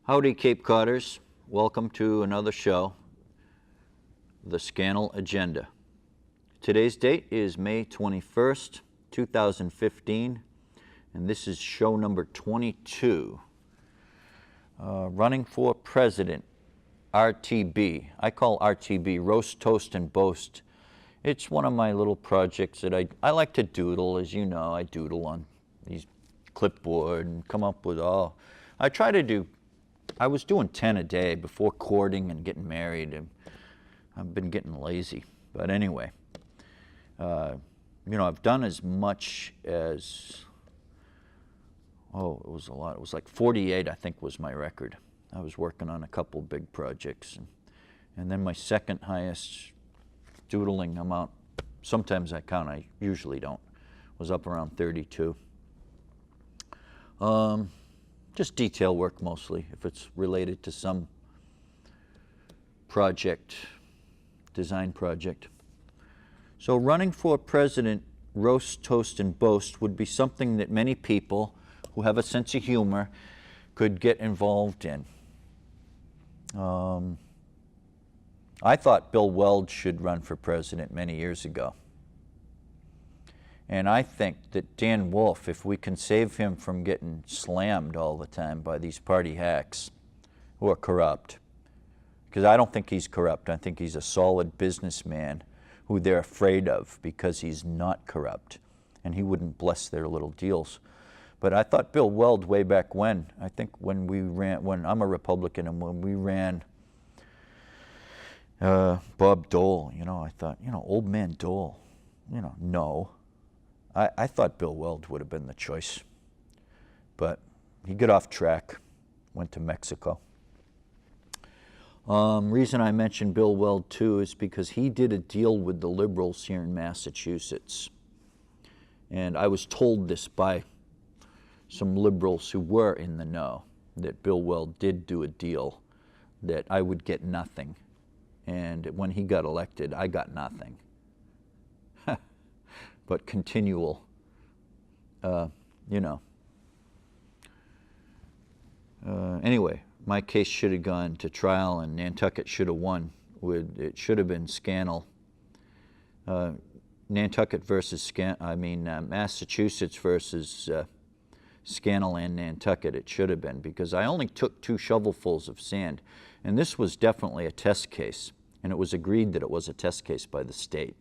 Howdy, Cape Codders. Welcome to another show, the Scannell Agenda. Today's date is May 21st, 2015, and this is show number 22. Running for President, RTB. I call RTB Roast, Toast, and Boast. It's one of my little projects that I like to doodle. As you know, I doodle on these clipboard and come up with all. I was doing 10 a day before courting and getting married, and I've been getting lazy. But anyway, I've done as much as, it was a lot. It was like 48, I think, was my record. I was working on a couple big projects. And then my second highest doodling amount, sometimes I count, I usually don't, was up around 32. Just detail work mostly, if it's related to some project, design project. So running for president, roast, toast, and boast would be something that many people who have a sense of humor could get involved in. I thought Bill Weld should run for president many years ago. And I think that Dan Wolf, if we can save him from getting slammed all the time by these party hacks who are corrupt, because I don't think he's corrupt. I think he's a solid businessman who they're afraid of because he's not corrupt, and he wouldn't bless their little deals. But I thought Bill Weld way back when, I think when I'm a Republican and when we ran Bob Dole, I thought, old man Dole, no. I thought Bill Weld would have been the choice, but he got off track, went to Mexico. Reason I mentioned Bill Weld too is because he did a deal with the liberals here in Massachusetts. And I was told this by some liberals who were in the know, that Bill Weld did do a deal that I would get nothing. And when he got elected, I got nothing. But continual, Anyway, my case should have gone to trial and Nantucket should have won. It should have been Scannell. Nantucket versus Massachusetts versus Scannell and Nantucket. It should have been, because I only took 2 shovelfuls of sand. And this was definitely a test case. And it was agreed that it was a test case by the state.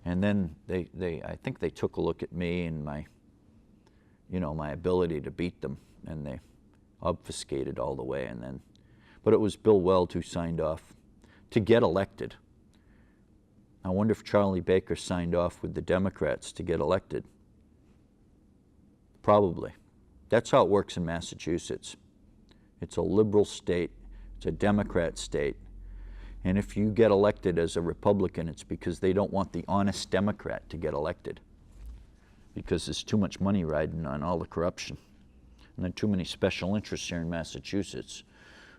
And then I think they took a look at me and my ability to beat them, and they obfuscated all the way. But it was Bill Weld who signed off to get elected. I wonder if Charlie Baker signed off with the Democrats to get elected. Probably. That's how it works in Massachusetts. It's a liberal state. It's a Democrat state. And if you get elected as a Republican, it's because they don't want the honest Democrat to get elected, because there's too much money riding on all the corruption. And there are too many special interests here in Massachusetts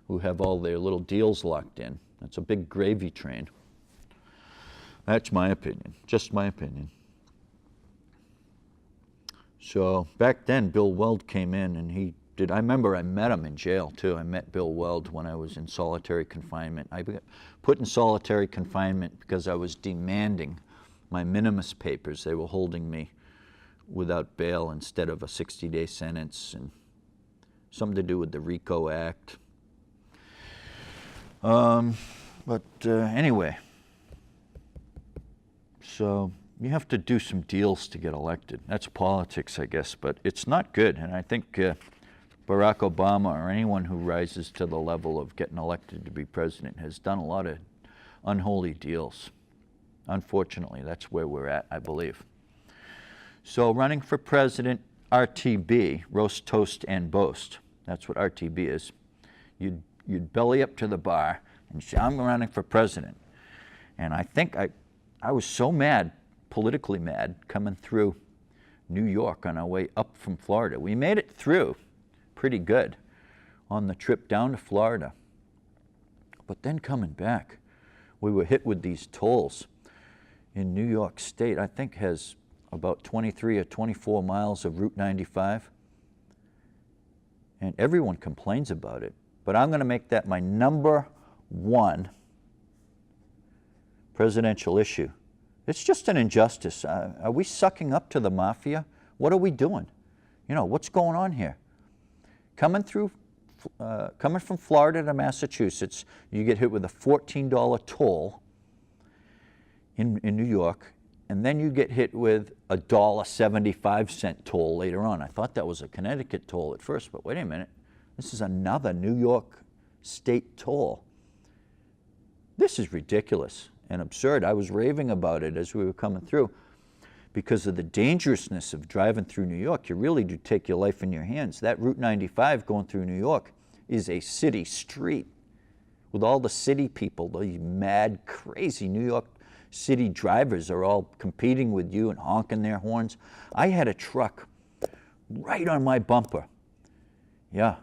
who have all their little deals locked in. That's a big gravy train. That's my opinion, just my opinion. So back then, Bill Weld came in and I remember I met him in jail too. I met Bill Weld when I was in solitary confinement. I got put in solitary confinement because I was demanding my minimus papers. They were holding me without bail instead of a 60-day sentence, and something to do with the RICO Act. Anyway, so you have to do some deals to get elected. That's politics, I guess, but it's not good. And I think Barack Obama or anyone who rises to the level of getting elected to be president has done a lot of unholy deals. Unfortunately, that's where we're at, I believe. So running for president, RTB, roast, toast, and boast. That's what RTB is. You'd belly up to the bar and say, I'm running for president. And I think I was so mad, politically mad, coming through New York on our way up from Florida. We made it through pretty good on the trip down to Florida. But then coming back, we were hit with these tolls. In New York State, I think has about 23 or 24 miles of Route 95. And everyone complains about it. but I'm going to make that my number one presidential issue. It's just an injustice. Are we sucking up to the mafia? What are we doing? You know, what's going on here? Coming from Florida to Massachusetts, you get hit with a $14 toll in New York, and then you get hit with a $1.75 toll later on. I thought that was a Connecticut toll at first, but wait a minute. This is another New York state toll. This is ridiculous and absurd. I was raving about it as we were coming through because of the dangerousness of driving through New York. You really do take your life in your hands. That Route 95 going through New York is a city street with all the city people, these mad, crazy New York City drivers are all competing with you and honking their horns. I had a truck right on my bumper. Yeah,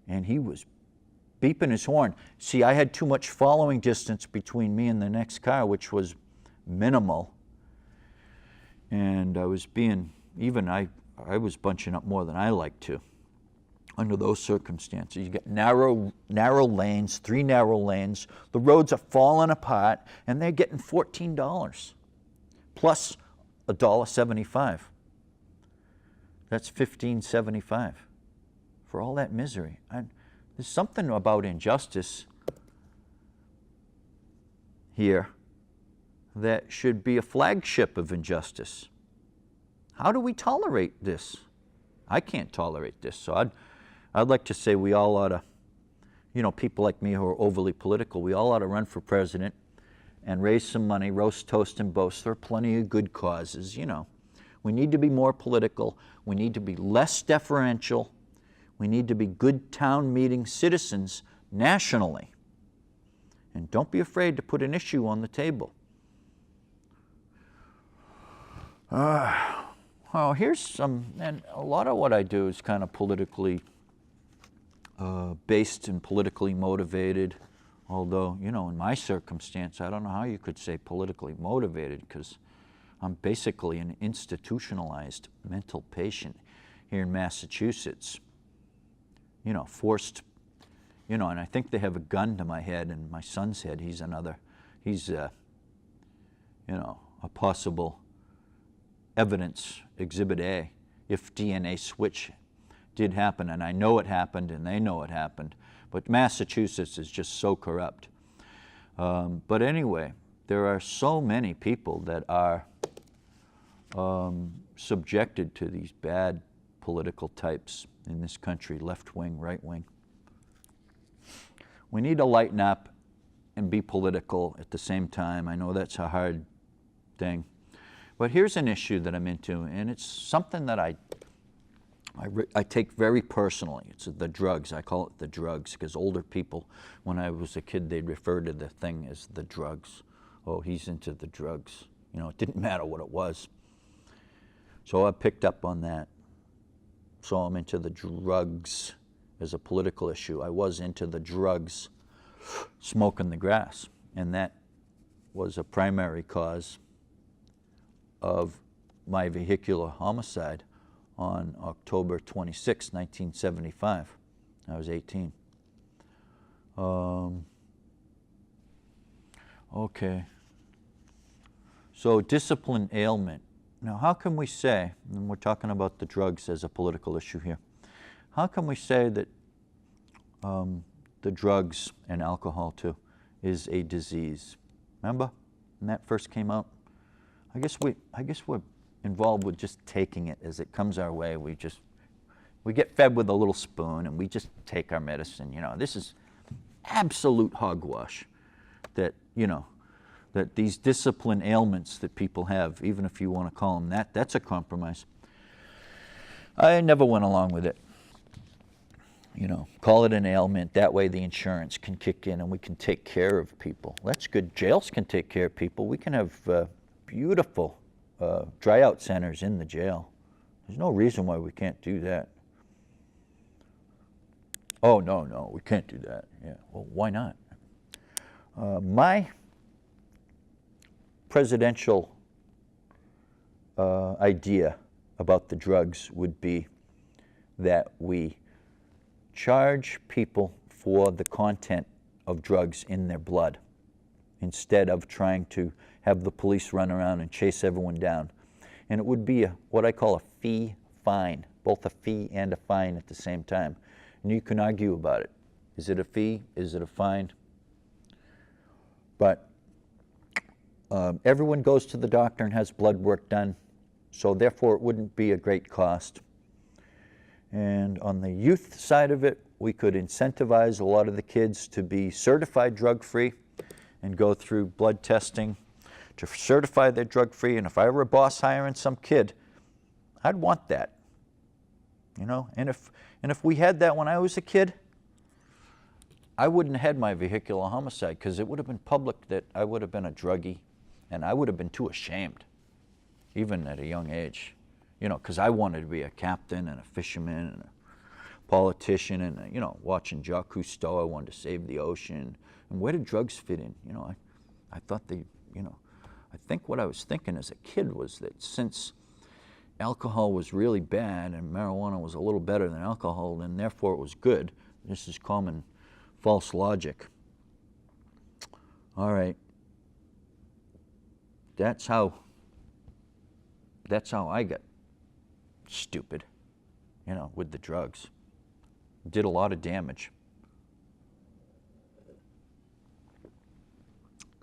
and he was beeping his horn. See, I had too much following distance between me and the next car, which was minimal. And I was being, I was bunching up more than I like to under those circumstances. You get narrow lanes, 3 narrow lanes. The roads are falling apart, and they're getting $14 plus $1.75. That's $15.75 for all that misery. There's something about injustice here that should be a flagship of injustice. How do we tolerate this? I can't tolerate this. So I'd like to say we all ought to, you know, people like me who are overly political, we all ought to run for president and raise some money, roast, toast, and boast. There are plenty of good causes, you know. We need to be more political. We need to be less deferential. We need to be good town meeting citizens nationally. And don't be afraid to put an issue on the table. Well, here's some, and a lot of what I do is kind of politically based and politically motivated, although, you know, in my circumstance, I don't know how you could say politically motivated because I'm basically an institutionalized mental patient here in Massachusetts. You know, forced, you know, and I think they have a gun to my head and my son's head. He's you know, a possible evidence, Exhibit A, if DNA switch did happen, and I know it happened and they know it happened, but Massachusetts is just so corrupt. But anyway, there are so many people that are subjected to these bad political types in this country, left wing, right wing. We need to lighten up and be political at the same time. I know that's a hard thing. But here's an issue that I'm into, and it's something that I take very personally. It's the drugs. I call it the drugs because older people, when I was a kid, they'd refer to the thing as the drugs. Oh, he's into the drugs. You know, it didn't matter what it was. So I picked up on that. So I'm into the drugs as a political issue. I was into the drugs, smoking the grass, and that was a primary cause of my vehicular homicide on October 26, 1975. I was 18. Okay. So discipline ailment. Now, how can we say, and we're talking about the drugs as a political issue here, how can we say that the drugs and alcohol too is a disease? Remember when that first came out? I guess we're involved with just taking it as it comes our way. We get fed with a little spoon and we just take our medicine. You know, this is absolute hogwash that, you know, that these discipline ailments that people have, even if you want to call them that, that's a compromise. I never went along with it. You know, call it an ailment. That way the insurance can kick in and we can take care of people. That's good. Jails can take care of people. We can have beautiful dry out centers in the jail. There's no reason why we can't do that. Oh, no, we can't do that. Yeah, well, why not? My presidential idea about the drugs would be that we charge people for the content of drugs in their blood, instead of trying to have the police run around and chase everyone down. And it would be what I call a fee fine, both a fee and a fine at the same time. And you can argue about it. Is it a fee? Is it a fine? But everyone goes to the doctor and has blood work done, so therefore it wouldn't be a great cost. And on the youth side of it, we could incentivize a lot of the kids to be certified drug-free and go through blood testing to certify they're drug-free. And if I were a boss hiring some kid, I'd want that. You know, and if we had that when I was a kid, I wouldn't have had my vehicular homicide, because it would have been public that I would have been a druggie, and I would have been too ashamed, even at a young age. You know, because I wanted to be a captain and a fisherman and a politician, and you know, watching Jacques Cousteau, I wanted to save the ocean. And where did drugs fit in? You know, I thought they, you know, I think what I was thinking as a kid was that since alcohol was really bad and marijuana was a little better than alcohol, then therefore it was good. This is common false logic. All right. That's how I got stupid, you know, with the drugs. Did a lot of damage.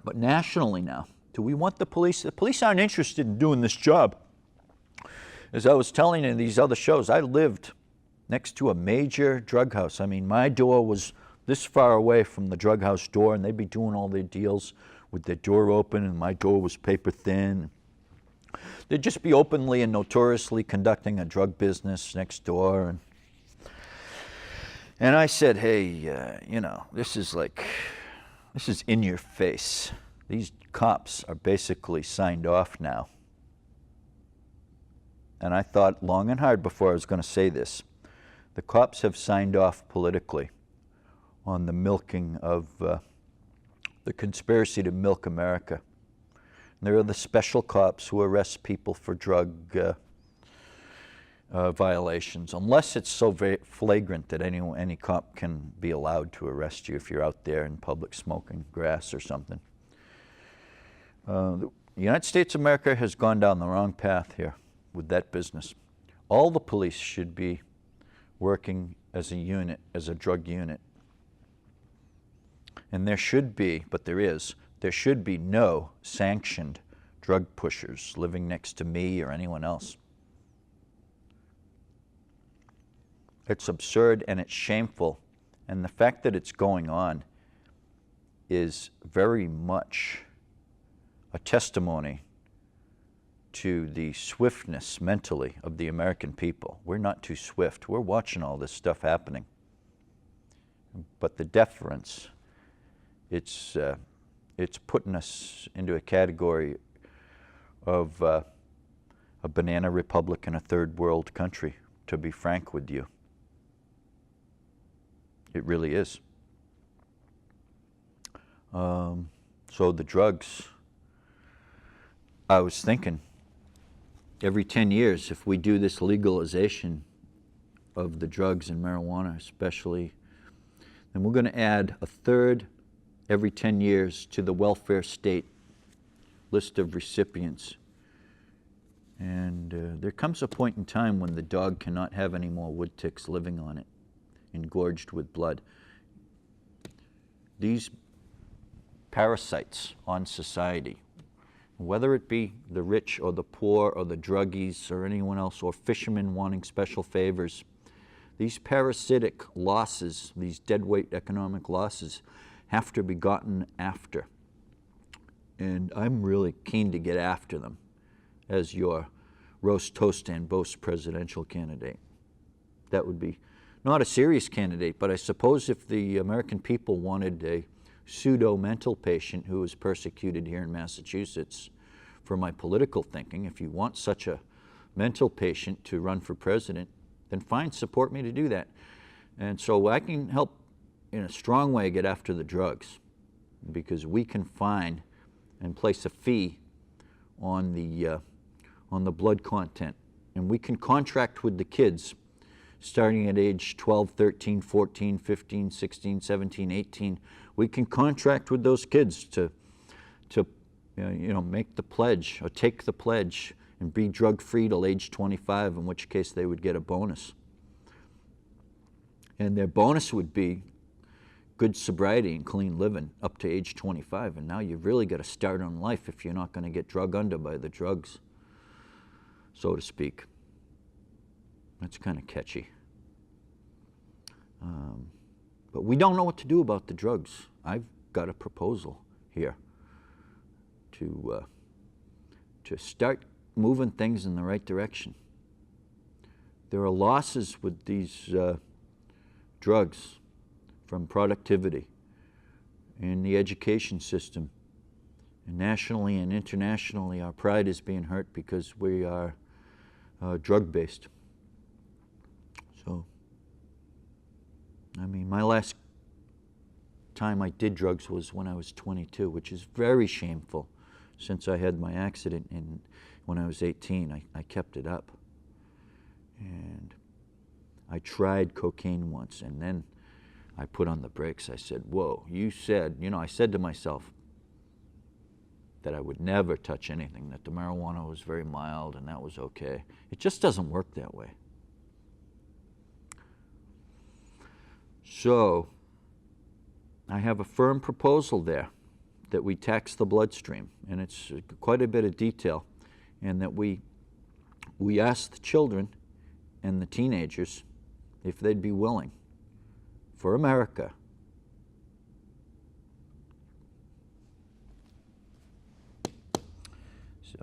But nationally now, do we want the police? The police aren't interested in doing this job. As I was telling you in these other shows, I lived next to a major drug house. I mean, my door was this far away from the drug house door, and they'd be doing all their deals with their door open, and my door was paper thin. They'd just be openly and notoriously conducting a drug business next door. And I said, hey, you know, this is in your face. These cops are basically signed off now. And I thought long and hard before I was going to say this. The cops have signed off politically on the milking of the conspiracy to milk America. And there are the special cops who arrest people for drug violations, unless it's so flagrant that any cop can be allowed to arrest you if you're out there in public smoking grass or something. The United States of America has gone down the wrong path here with that business. All the police should be working as a unit, as a drug unit. And there should be, but there should be no sanctioned drug pushers living next to me or anyone else. It's absurd and it's shameful. And the fact that it's going on is very much a testimony to the swiftness mentally of the American people. We're not too swift. We're watching all this stuff happening. But the deference, it's putting us into a category of a banana republic in a third world country, to be frank with you. It really is. So the drugs, I was thinking, every 10 years, if we do this legalization of the drugs and marijuana especially, then we're going to add a third every 10 years to the welfare state list of recipients. And there comes a point in time when the dog cannot have any more wood ticks living on it, engorged with blood. These parasites on society, whether it be the rich or the poor or the druggies or anyone else, or fishermen wanting special favors, these parasitic losses, these deadweight economic losses, have to be gotten after. And I'm really keen to get after them as your roast, toast, and boast presidential candidate. That would be not a serious candidate, but I suppose if the American people wanted a pseudo-mental patient who was persecuted here in Massachusetts for my political thinking, if you want such a mental patient to run for president, then fine, support me to do that. And so I can help in a strong way get after the drugs, because we can find and place a fee on the blood content, and we can contract with the kids starting at age 12, 13, 14, 15, 16, 17, 18, we can contract with those kids to make the pledge or take the pledge and be drug-free till age 25, in which case they would get a bonus. And their bonus would be good sobriety and clean living up to age 25. And now you've really got to start on life if you're not going to get drug under by the drugs, so to speak. That's kind of catchy. But we don't know what to do about the drugs. I've got a proposal here to start moving things in the right direction. There are losses with these drugs from productivity in the education system. And nationally and internationally, our pride is being hurt because we are drug-based. So, I mean, my last time I did drugs was when I was 22, which is very shameful. Since I had my accident when I was 18, I kept it up. And I tried cocaine once, and then I put on the brakes. I said, whoa, you said, I said to myself that I would never touch anything, that the marijuana was very mild and that was okay. It just doesn't work that way. So I have a firm proposal there that we tax the bloodstream, and it's quite a bit of detail, and that we ask the children and the teenagers if they'd be willing, for America, so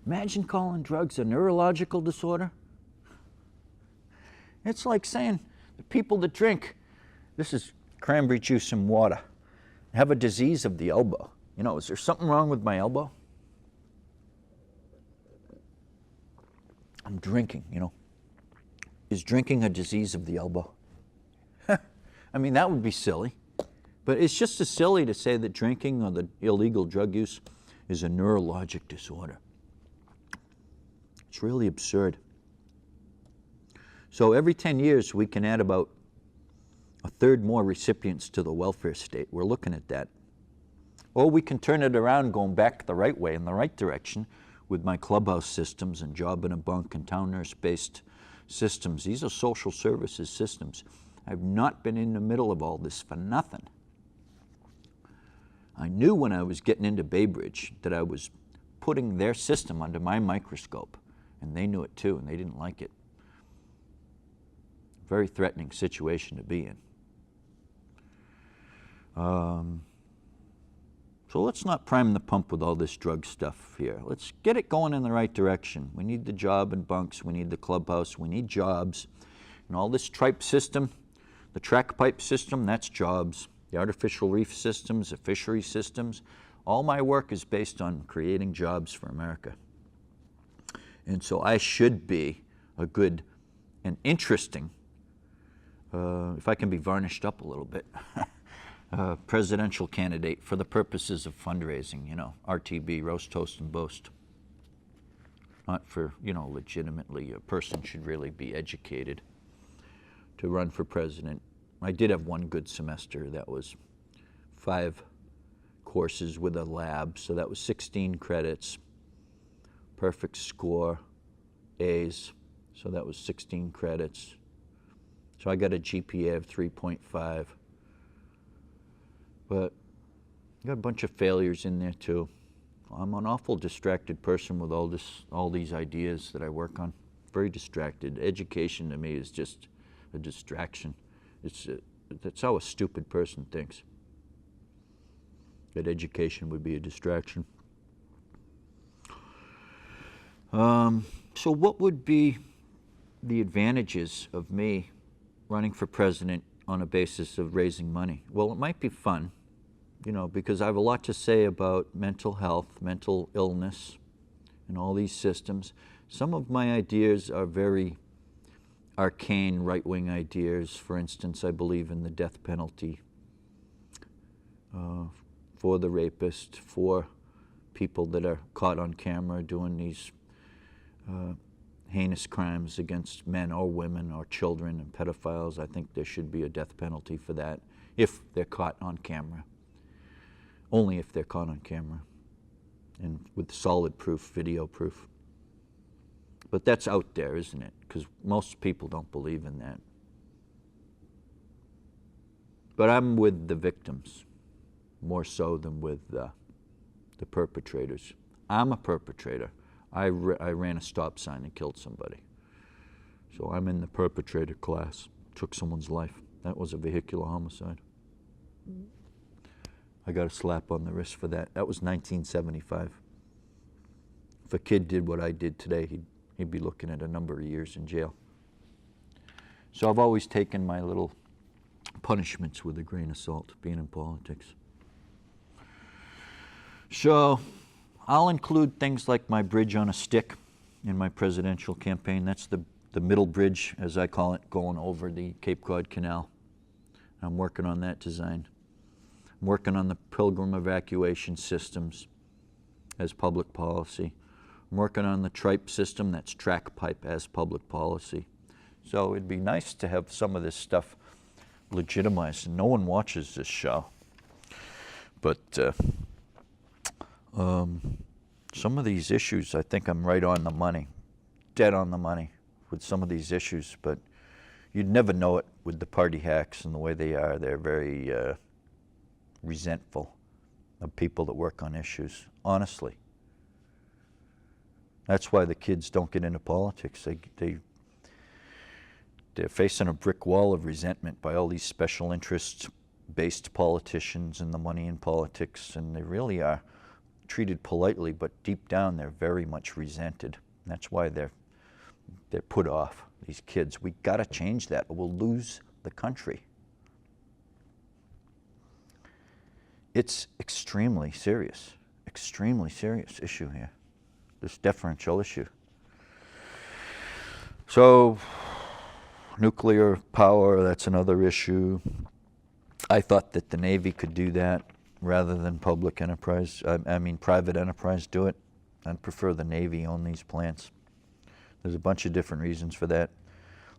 imagine calling drugs a neurological disorder. It's like saying the people that drink, this is cranberry juice and water, have a disease of the elbow. Is there something wrong with my elbow? I'm drinking, Is drinking a disease of the elbow? I mean, that would be silly. But it's just as silly to say that drinking or the illegal drug use is a neurologic disorder. It's really absurd. So every 10 years, we can add about a third more recipients to the welfare state. We're looking at that. Or we can turn it around, going back the right way, in the right direction, with my clubhouse systems and job in a bunk and town nurse-based systems. These are social services systems. I've not been in the middle of all this for nothing. I knew when I was getting into Bay Bridge that I was putting their system under my microscope, and they knew it too, and they didn't like it. Very threatening situation to be in. So let's not prime the pump with all this drug stuff here. Let's get it going in the right direction. We need the job and bunks. We need the clubhouse. We need jobs. And all this tripe system, the track pipe system, that's jobs. The artificial reef systems, the fishery systems. All my work is based on creating jobs for America. And so I should be a good and interesting, if I can be varnished up a little bit, presidential candidate for the purposes of fundraising, RTB, roast, toast, and boast. Not for, legitimately, a person should really be educated to run for president. I did have one good semester. That was 5 courses with a lab, so that was 16 credits. Perfect score, A's, so that was 16 credits. So I got a GPA of 3.5. But I got a bunch of failures in there too. I'm an awful distracted person with all these ideas that I work on. Very distracted. Education to me is just a distraction. That's how a stupid person thinks. That education would be a distraction. So what would be the advantages of me running for president on a basis of raising money? Well, it might be fun, because I have a lot to say about mental health, mental illness, and all these systems. Some of my ideas are very arcane right-wing ideas. For instance, I believe in the death penalty for the rapist, for people that are caught on camera doing these heinous crimes against men or women or children and pedophiles, I think there should be a death penalty for that if they're caught on camera. Only if they're caught on camera and with solid proof, video proof. But that's out there, isn't it? Because most people don't believe in that. But I'm with the victims more so than with the perpetrators. I'm a perpetrator. I ran a stop sign and killed somebody. So I'm in the perpetrator class. Took someone's life. That was a vehicular homicide. I got a slap on the wrist for that. That was 1975. If a kid did what I did today, he'd be looking at a number of years in jail. So I've always taken my little punishments with a grain of salt, being in politics. So I'll include things like my bridge on a stick in my presidential campaign. That's the middle bridge, as I call it, going over the Cape Cod Canal. I'm working on that design. I'm working on the pilgrim evacuation systems as public policy. I'm working on the tripe system, that's track pipe, as public policy. So it'd be nice to have some of this stuff legitimized. No one watches this show. But some of these issues, I think I'm right on the money, dead on the money with some of these issues, but you'd never know it with the party hacks and the way they are. They're very resentful of people that work on issues, honestly. That's why the kids don't get into politics. They're facing a brick wall of resentment by all these special interest-based politicians and the money in politics, and they really are treated politely, but deep down they're very much resented. That's why they're put off, these kids. We got to change that, or we'll lose the country. It's extremely serious issue here, this deferential issue. So, nuclear power, that's another issue. I thought that the Navy could do that rather than public enterprise. I mean, private enterprise do it. I'd prefer the Navy own these plants. There's a bunch of different reasons for that.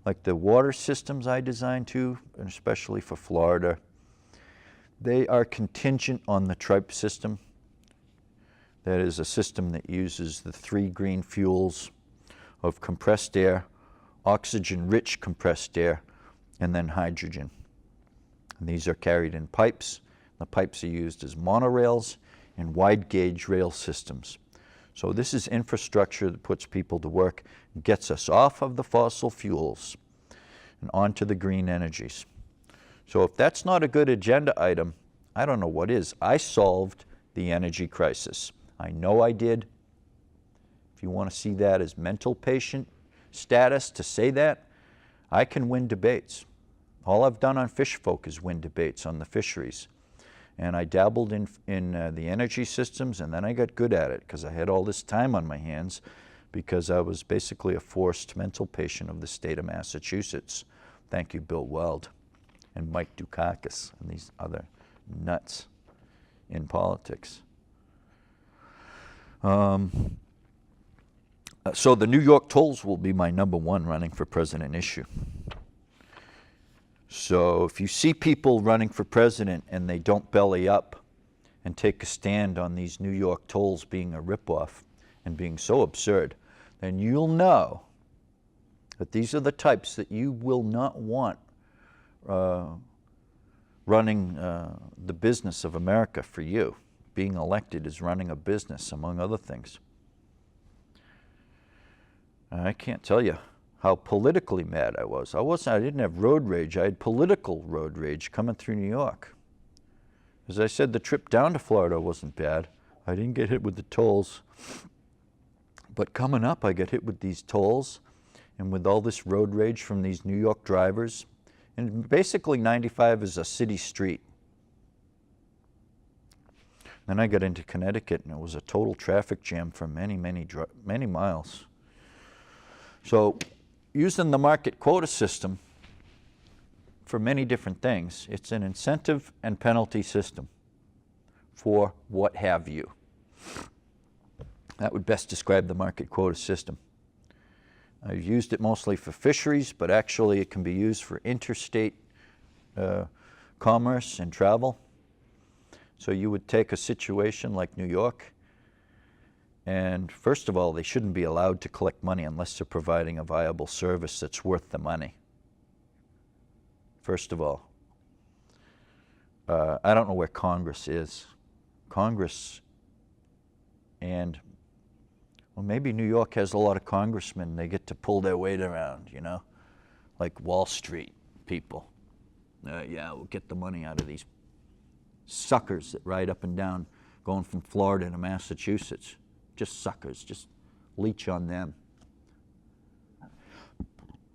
Like the water systems I designed too, and especially for Florida, they are contingent on the tripe system. That is a system that uses the 3 green fuels of compressed air, oxygen-rich compressed air, and then hydrogen. And these are carried in pipes. The pipes are used as monorails and wide-gauge rail systems. So this is infrastructure that puts people to work, gets us off of the fossil fuels and onto the green energies. So if that's not a good agenda item, I don't know what is. I solved the energy crisis. I know I did. If you want to see that as mental patient status to say that, I can win debates. All I've done on Fish Folk is win debates on the fisheries. And I dabbled in the energy systems, and then I got good at it because I had all this time on my hands because I was basically a forced mental patient of the state of Massachusetts. Thank you, Bill Weld and Mike Dukakis and these other nuts in politics. So the New York tolls will be my #1 running for president issue. So if you see people running for president and they don't belly up and take a stand on these New York tolls being a ripoff and being so absurd, then you'll know that these are the types that you will not want running the business of America for you. Being elected is running a business, among other things. I can't tell you how politically mad I was. I didn't have road rage. I had political road rage coming through New York. As I said, the trip down to Florida wasn't bad. I didn't get hit with the tolls. But coming up, I got hit with these tolls and with all this road rage from these New York drivers. And basically 95 is a city street. Then I got into Connecticut and it was a total traffic jam for many miles. So using the market quota system for many different things, it's an incentive and penalty system for what have you. That would best describe the market quota system. I've used it mostly for fisheries, but actually it can be used for interstate commerce and travel. So you would take a situation like New York, and first of all, they shouldn't be allowed to collect money unless they're providing a viable service that's worth the money. First of all. I don't know where Congress is. Congress and, well, maybe New York has a lot of congressmen. They get to pull their weight around, you know, like Wall Street people. Yeah, we'll get the money out of these suckers that ride up and down going from Florida to Massachusetts. Just suckers, just leech on them.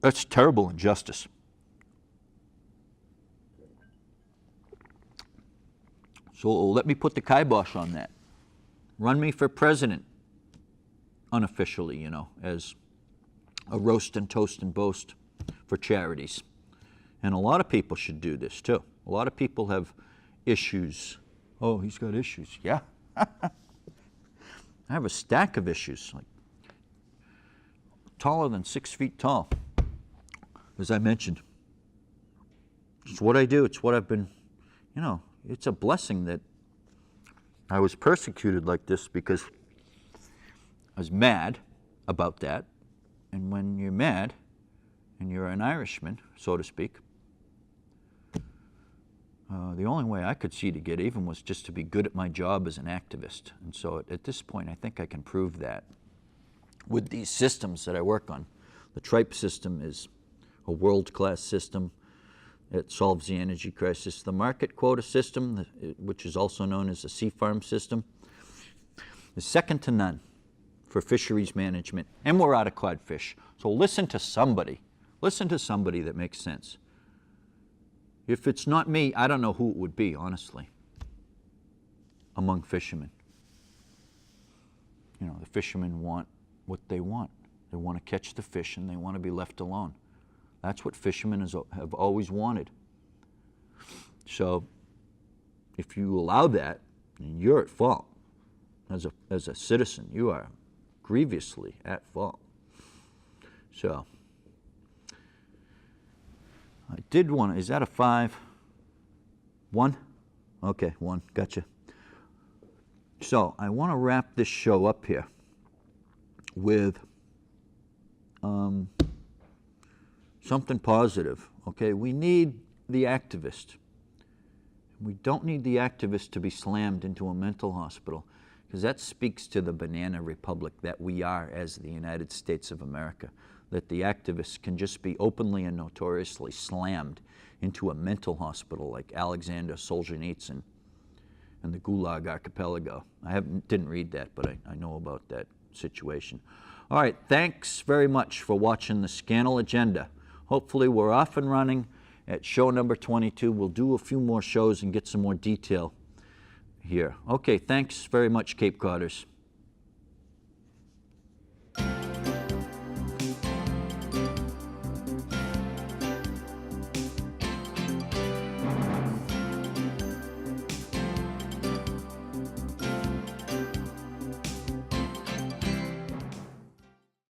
That's terrible injustice. So let me put the kibosh on that. Run me for president, unofficially, you know, as a roast and toast and boast for charities. And a lot of people should do this too. A lot of people have issues. Oh, he's got issues. Yeah. I have a stack of issues, like taller than 6 feet tall, as I mentioned. It's what I do. It's what I've been, you know, it's a blessing that I was persecuted like this because I was mad about that. And when you're mad and you're an Irishman, so to speak, the only way I could see to get even was just to be good at my job as an activist. And so at this point, I think I can prove that with these systems that I work on. The TRIPE system is a world-class system. It solves the energy crisis. The market quota system, which is also known as the sea farm system, is second to none for fisheries management. And we're out of codfish. So listen to somebody. Listen to somebody that makes sense. If it's not me, I don't know who it would be, honestly, among fishermen. You know, the fishermen want what they want. They want to catch the fish and they want to be left alone. That's what fishermen have always wanted. So if you allow that, you're at fault. As a citizen, you are grievously at fault. So I did want to, is that a 5? 1? Okay, 1, gotcha. So I want to wrap this show up here with something positive. Okay, we need the activist. We don't need the activist to be slammed into a mental hospital, because that speaks to the banana republic that we are as the United States of America, that the activists can just be openly and notoriously slammed into a mental hospital like Alexander Solzhenitsyn and the Gulag Archipelago. I didn't read that, but I know about that situation. All right, thanks very much for watching the Scannell Agenda. Hopefully we're off and running at show number 22. We'll do a few more shows and get some more detail here. Okay, thanks very much, Cape Codders.